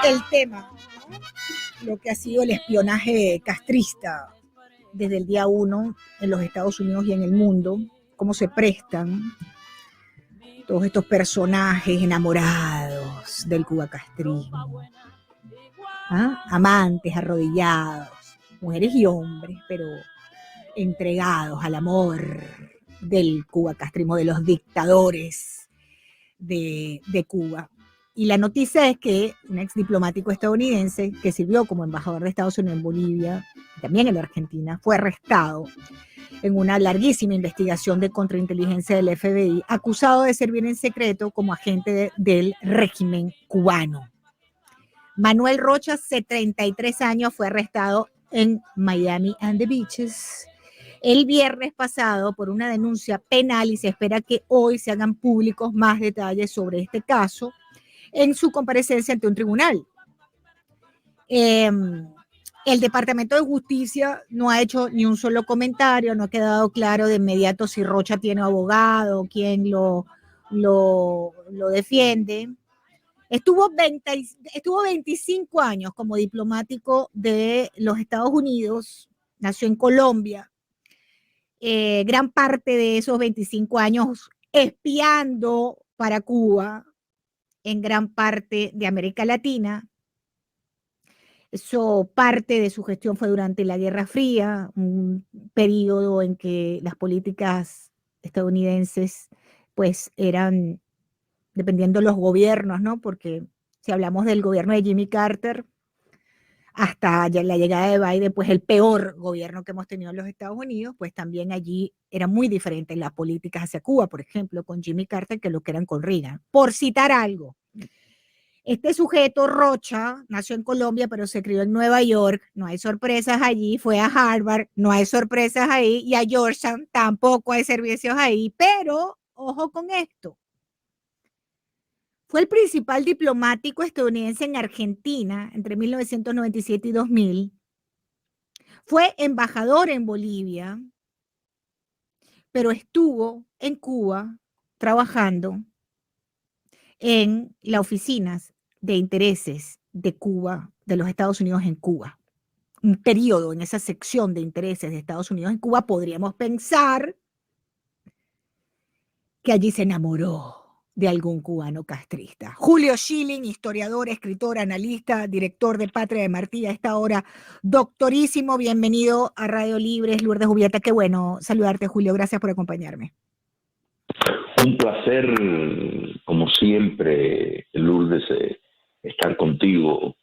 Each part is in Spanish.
el tema, lo que ha sido el espionaje castrista desde el día 1 en los Estados Unidos y en el mundo, cómo se prestan todos estos personajes enamorados del cubacastrismo, amantes arrodillados, mujeres y hombres, pero entregados al amor del cubacastrismo, de los dictadores de Cuba. Y la noticia es que un ex diplomático estadounidense que sirvió como embajador de Estados Unidos en Bolivia, también en la Argentina, fue arrestado en una larguísima investigación de contrainteligencia del FBI, acusado de servir en secreto como agente del régimen cubano. Manuel Rocha, 73 años, fue arrestado en Miami and the Beaches el viernes pasado por una denuncia penal y se espera que hoy se hagan públicos más detalles sobre este caso en su comparecencia ante un tribunal. El Departamento de Justicia no ha hecho ni un solo comentario, no ha quedado claro de inmediato si Rocha tiene abogado, quién lo defiende. Estuvo 25 años como diplomático de los Estados Unidos, nació en Colombia. Gran parte de esos 25 años espiando para Cuba, en gran parte de América Latina. Eso, parte de su gestión fue durante la Guerra Fría, un periodo en que las políticas estadounidenses pues eran, dependiendo de los gobiernos, ¿no? Porque si hablamos del gobierno de Jimmy Carter hasta la llegada de Biden, pues el peor gobierno que hemos tenido en los Estados Unidos, pues también allí eran muy diferentes las políticas hacia Cuba, por ejemplo, con Jimmy Carter que lo que eran con Reagan, por citar algo. Este sujeto, Rocha, nació en Colombia, pero se crió en Nueva York, no hay sorpresas allí, fue a Harvard, no hay sorpresas ahí, y a Georgetown tampoco hay servicios ahí, pero ojo con esto. Fue el principal diplomático estadounidense en Argentina entre 1997 y 2000. Fue embajador en Bolivia, pero estuvo en Cuba trabajando en las oficinas de intereses de Cuba, de los Estados Unidos en Cuba. Un periodo en esa sección de intereses de Estados Unidos en Cuba, podríamos pensar que allí se enamoró de algún cubano castrista. Julio Schilling, historiador, escritor, analista, director de Patria de Martí, a esta hora, doctorísimo, bienvenido a Radio Libres, Lourdes Jubieta. Qué bueno saludarte, Julio, gracias por acompañarme. Un placer, como siempre, Lourdes, estar contigo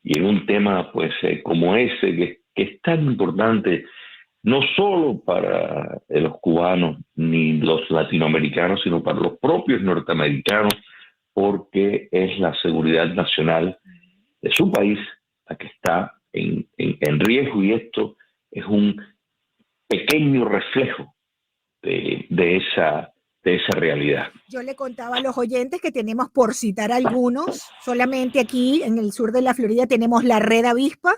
y en un tema pues como ese que es tan importante no solo para los cubanos ni los latinoamericanos, sino para los propios norteamericanos, porque es la seguridad nacional de su país la que está en riesgo, y esto es un pequeño reflejo de esa realidad. Yo le contaba a los oyentes que tenemos, por citar algunos, solamente aquí en el sur de la Florida tenemos la Red Avispa,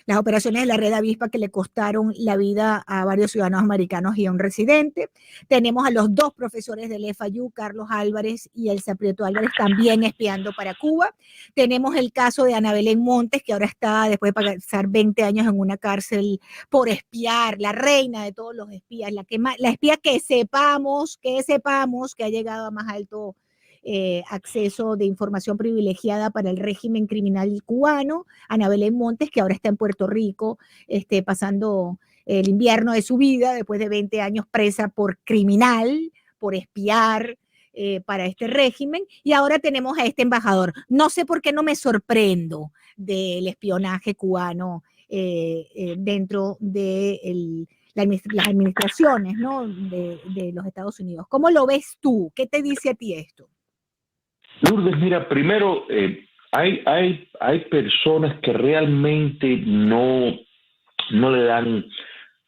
las operaciones de la Red Avispa que le costaron la vida a varios ciudadanos americanos y a un residente. Tenemos a los dos profesores del FIU, Carlos Álvarez y Elsa Prieto Álvarez, también espiando para Cuba. Tenemos el caso de Ana Belén Montes, que ahora está, después de pasar 20 años en una cárcel por espiar, la reina de todos los espías, la espía que sepamos que ha llegado a más alto acceso de información privilegiada para el régimen criminal cubano, Ana Belén Montes, que ahora está en Puerto Rico, pasando el invierno de su vida, después de 20 años presa por criminal, por espiar para este régimen, y ahora tenemos a este embajador. No sé por qué no me sorprendo del espionaje cubano dentro de las administraciones, ¿no? de los Estados Unidos. ¿Cómo lo ves tú? ¿Qué te dice a ti esto? Lourdes, mira, primero, hay personas que realmente no le dan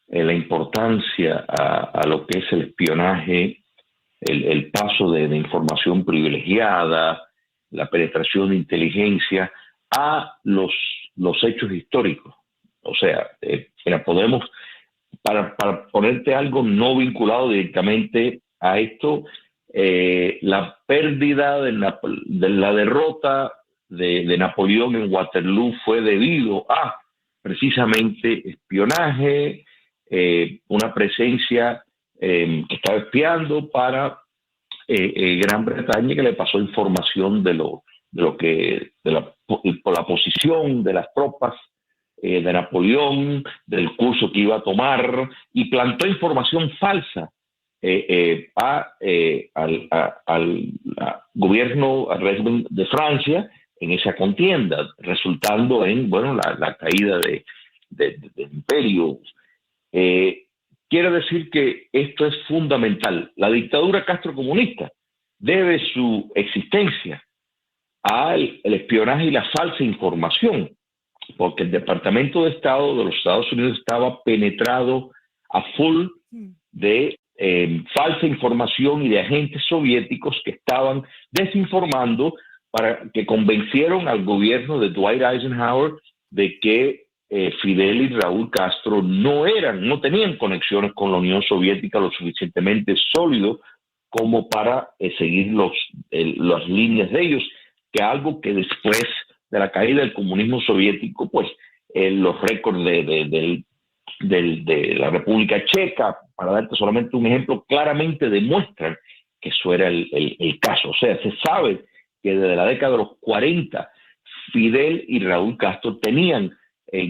la importancia a lo que es el espionaje, el paso de información privilegiada, la penetración de inteligencia a los hechos históricos. O sea, mira, podemos, para ponerte algo no vinculado directamente a esto, la pérdida de la derrota de Napoleón en Waterloo fue debido a precisamente espionaje, una presencia que estaba espiando para Gran Bretaña, que le pasó información de la posición de las tropas de Napoleón, del curso que iba a tomar, y plantó información falsa al gobierno, al régimen de Francia en esa contienda, resultando en, bueno, la caída del imperio. Quiere decir que esto es fundamental. La dictadura castrocomunista debe su existencia al espionaje y la falsa información, porque el Departamento de Estado de los Estados Unidos estaba penetrado a full de falsa información y de agentes soviéticos que estaban desinformando, para que convencieron al gobierno de Dwight Eisenhower de que Fidel y Raúl Castro no tenían conexiones con la Unión Soviética lo suficientemente sólido como para seguir las líneas de ellos, que algo que después de la caída del comunismo soviético, pues los récords de la República Checa, para darte solamente un ejemplo, claramente demuestran que eso era el caso. O sea, se sabe que desde la década de los 40 Fidel y Raúl Castro tenían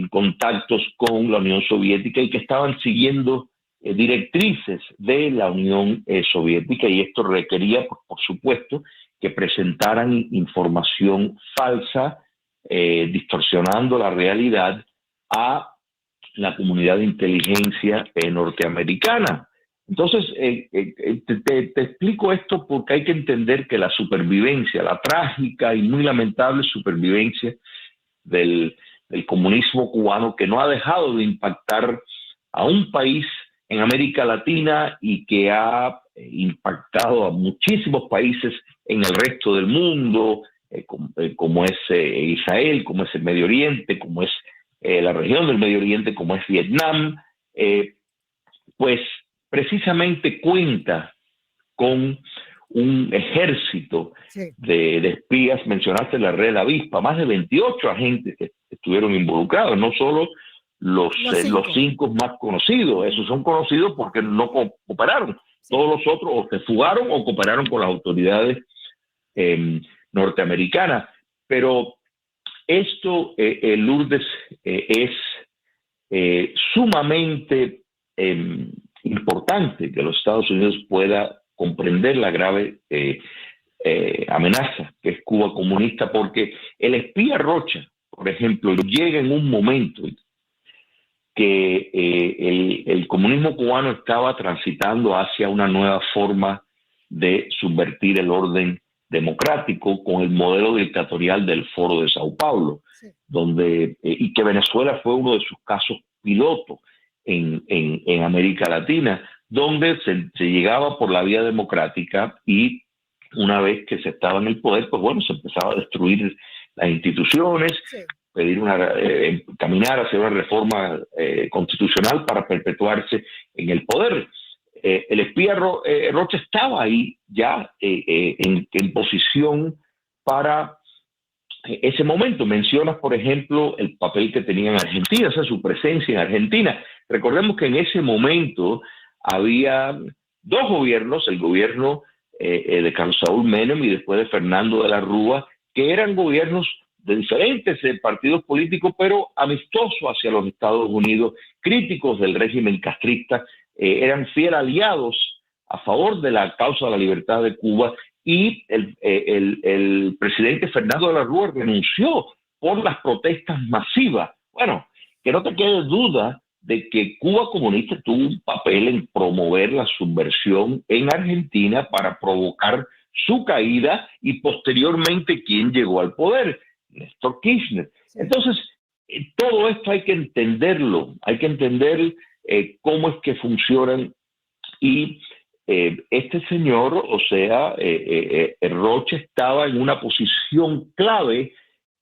contactos con la Unión Soviética y que estaban siguiendo directrices de la Unión Soviética, y esto requería, pues, por supuesto, que presentaran información falsa, distorsionando la realidad a la comunidad de inteligencia norteamericana. Entonces, te explico esto porque hay que entender que la supervivencia, la trágica y muy lamentable supervivencia del comunismo cubano, que no ha dejado de impactar a un país en América Latina y que ha impactado a muchísimos países en el resto del mundo, como es Israel, como es el Medio Oriente, como es la región del Medio Oriente, como es Vietnam, pues precisamente cuenta con un ejército de espías. Mencionaste la Red Avispa, más de 28 agentes que estuvieron involucrados, no solo los 5 más conocidos. Esos son conocidos porque no cooperaron. Todos los otros o se fugaron o cooperaron con las autoridades norteamericanas. Pero esto, Lourdes, es sumamente importante que los Estados Unidos pueda comprender la grave amenaza que es Cuba comunista, porque el espía Rocha, por ejemplo, llega en un momento que el comunismo cubano estaba transitando hacia una nueva forma de subvertir el orden democrático con el modelo dictatorial del Foro de Sao Paulo, donde y que Venezuela fue uno de sus casos piloto en América Latina, donde se llegaba por la vía democrática, y una vez que se estaba en el poder, pues bueno, se empezaba a destruir las instituciones, pedir caminar hacia una reforma constitucional para perpetuarse en el poder. El espía Rocha estaba ahí ya en posición para ese momento. Mencionas, por ejemplo, el papel que tenía en Argentina, o sea, su presencia en Argentina. Recordemos que en ese momento había dos gobiernos, el gobierno de Carlos Saúl Menem y después de Fernando de la Rúa, que eran gobiernos de diferentes partidos políticos, pero amistosos hacia los Estados Unidos, críticos del régimen castrista, eran fieles aliados a favor de la causa de la libertad de Cuba, y el presidente Fernando de la Rúa renunció por las protestas masivas. Bueno, que no te quede duda de que Cuba comunista tuvo un papel en promover la subversión en Argentina para provocar su caída, y posteriormente, ¿quién llegó al poder? Néstor Kirchner. Entonces, todo esto hay que entenderlo, hay que entender cómo es que funcionan, y este señor, o sea, Rocha, estaba en una posición clave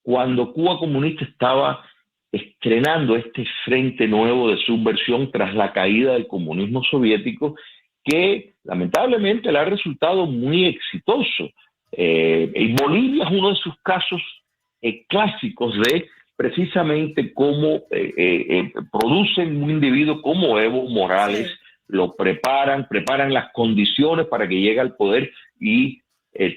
cuando Cuba comunista estaba estrenando este frente nuevo de subversión tras la caída del comunismo soviético, que lamentablemente le ha resultado muy exitoso. Y Bolivia es uno de sus casos clásicos de precisamente cómo producen un individuo como Evo Morales, sí. Lo preparan las condiciones para que llegue al poder y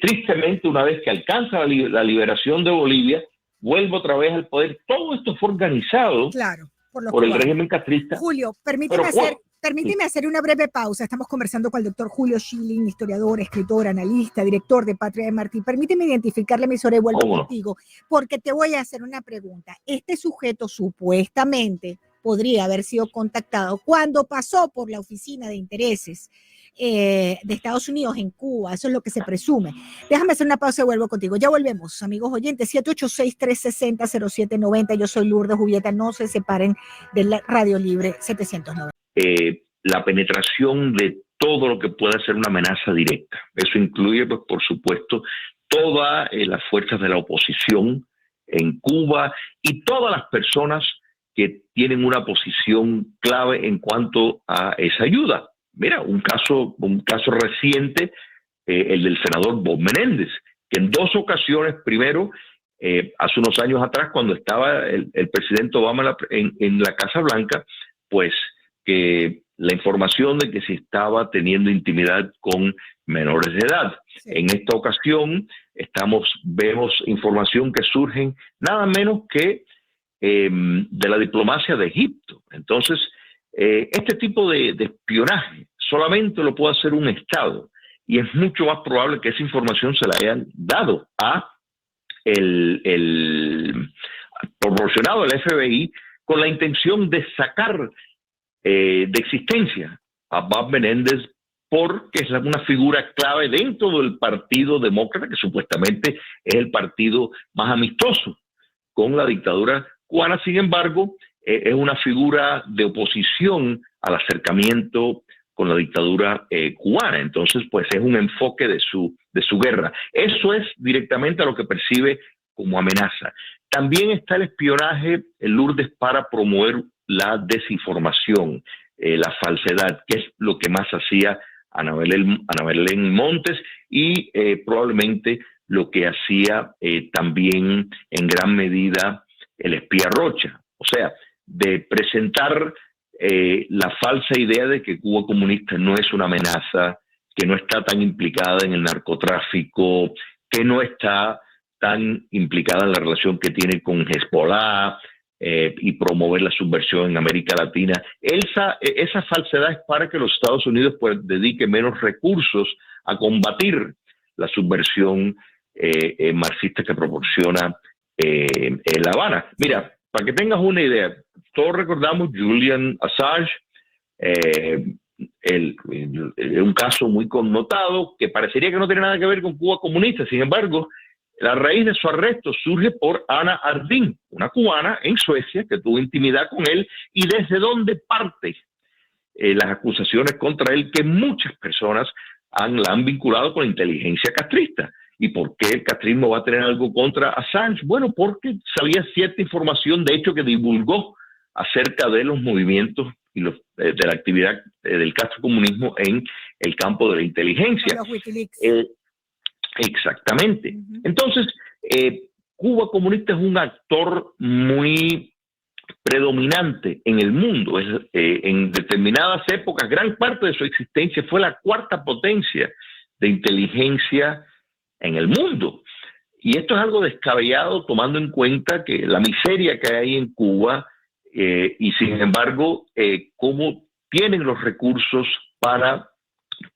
tristemente una vez que alcanza la liberación de Bolivia, vuelve otra vez al poder. Todo esto fue organizado, claro, por el régimen castrista. Julio, permíteme hacer una breve pausa. Estamos conversando con el doctor Julio Schilling, historiador, escritor, analista, director de Patria de Martí. Permíteme identificar la emisora y vuelvo contigo, porque te voy a hacer una pregunta. Este sujeto supuestamente podría haber sido contactado cuando pasó por la oficina de intereses de Estados Unidos en Cuba. Eso es lo que se presume. Déjame hacer una pausa y vuelvo contigo. Ya volvemos, amigos oyentes. 786-360-0790. Yo soy Lourdes Jubieta. No se separen de la Radio Libre 790. La penetración de todo lo que pueda ser una amenaza directa. Eso incluye, pues, por supuesto, todas las fuerzas de la oposición en Cuba y todas las personas que tienen una posición clave en cuanto a esa ayuda. Mira, un caso reciente, el del senador Bob Menéndez, que en 2 ocasiones, primero, hace unos años atrás, cuando estaba el presidente Obama en la Casa Blanca, pues que la información de que se estaba teniendo intimidad con menores de edad. Sí. En esta ocasión vemos información que surge nada menos que de la diplomacia de Egipto. Entonces, este tipo de espionaje solamente lo puede hacer un Estado y es mucho más probable que esa información se la hayan dado a proporcionado al FBI con la intención de sacar de existencia a Bob Menéndez, porque es una figura clave dentro del Partido Demócrata, que supuestamente es el partido más amistoso con la dictadura cubana. Sin embargo, es una figura de oposición al acercamiento con la dictadura cubana. Entonces, pues es un enfoque de su guerra. Eso es directamente a lo que percibe como amenaza. También está el espionaje, Lourdes, para promover la desinformación, la falsedad, que es lo que más hacía Ana Belén Montes y probablemente lo que hacía también en gran medida el espía Rocha. O sea, de presentar la falsa idea de que Cuba comunista no es una amenaza, que no está tan implicada en el narcotráfico, que no está tan implicada en la relación que tiene con Hezbollah y promover la subversión en América Latina. Esa falsedad es para que los Estados Unidos pues dediquen menos recursos a combatir la subversión marxista que proporciona La Habana. Mira, para que tengas una idea, todos recordamos Julian Assange, un caso muy connotado que parecería que no tiene nada que ver con Cuba comunista. Sin embargo, la raíz de su arresto surge por Ana Ardín, una cubana en Suecia que tuvo intimidad con él, y desde donde parte las acusaciones contra él que muchas personas la han vinculado con la inteligencia castrista. ¿Y por qué el castrismo va a tener algo contra Assange? Bueno, porque sabía cierta información, de hecho, que divulgó acerca de los movimientos y de la actividad del castrocomunismo en el campo de la inteligencia. Exactamente. Uh-huh. Entonces, Cuba comunista es un actor muy predominante en el mundo. En determinadas épocas, gran parte de su existencia fue la 4ª potencia de inteligencia en el mundo. Y esto es algo descabellado tomando en cuenta que la miseria que hay en Cuba y sin embargo cómo tienen los recursos para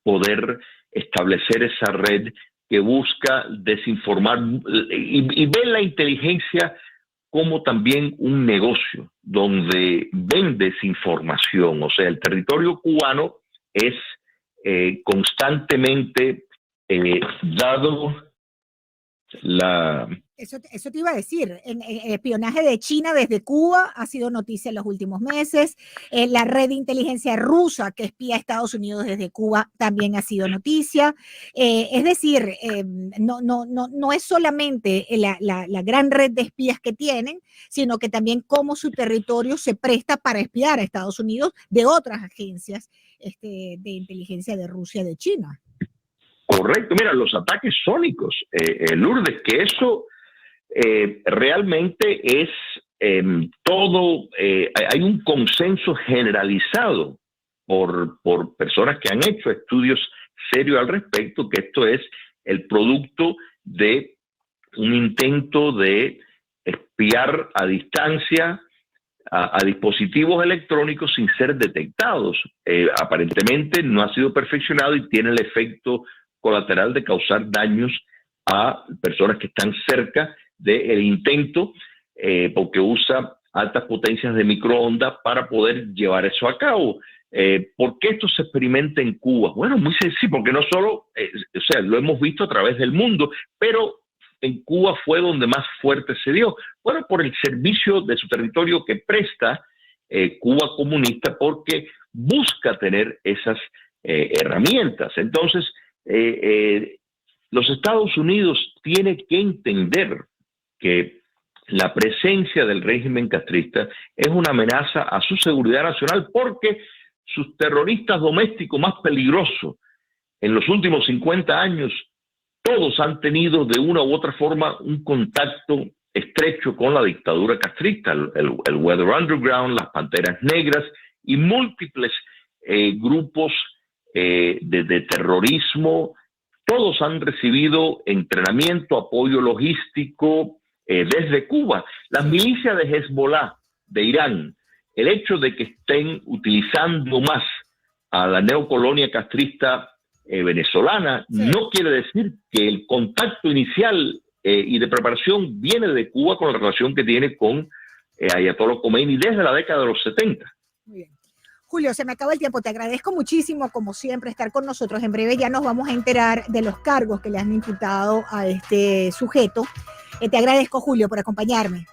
poder establecer esa red que busca desinformar y ver la inteligencia como también un negocio donde ven desinformación. O sea, el territorio cubano es constantemente dado la... Eso te iba a decir, el espionaje de China desde Cuba ha sido noticia en los últimos meses, la red de inteligencia rusa que espía a Estados Unidos desde Cuba también ha sido noticia, es decir, no es solamente la gran red de espías que tienen, sino que también cómo su territorio se presta para espiar a Estados Unidos de otras agencias de inteligencia de Rusia, de China. Correcto, mira, los ataques sónicos, Lourdes, que eso realmente es hay un consenso generalizado por personas que han hecho estudios serios al respecto, que esto es el producto de un intento de espiar a distancia a dispositivos electrónicos sin ser detectados. Aparentemente no ha sido perfeccionado y tiene el efecto colateral de causar daños a personas que están cerca del intento, porque usa altas potencias de microondas para poder llevar eso a cabo. ¿Por qué esto se experimenta en Cuba? Bueno, muy sencillo, porque no solo, o sea, lo hemos visto a través del mundo, pero en Cuba fue donde más fuerte se dio. Bueno, por el servicio de su territorio que presta Cuba comunista, porque busca tener esas herramientas. Entonces, los Estados Unidos tienen que entender que la presencia del régimen castrista es una amenaza a su seguridad nacional, porque sus terroristas domésticos más peligrosos en los últimos 50 años, todos han tenido de una u otra forma un contacto estrecho con la dictadura castrista, el Weather Underground, las Panteras Negras y múltiples grupos de terrorismo. Todos han recibido entrenamiento, apoyo logístico desde Cuba. Las milicias de Hezbollah de Irán, el hecho de que estén utilizando más a la neocolonia castrista venezolana, sí, no quiere decir que el contacto inicial y de preparación viene de Cuba con la relación que tiene con Ayatollah Khomeini desde la década de los 70. Muy bien. Julio, se me acaba el tiempo. Te agradezco muchísimo, como siempre, estar con nosotros. En breve ya nos vamos a enterar de los cargos que le han imputado a este sujeto. Te agradezco, Julio, por acompañarme.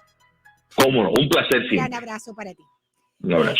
Cómo no, un placer siempre. Un gran abrazo para ti. Un abrazo.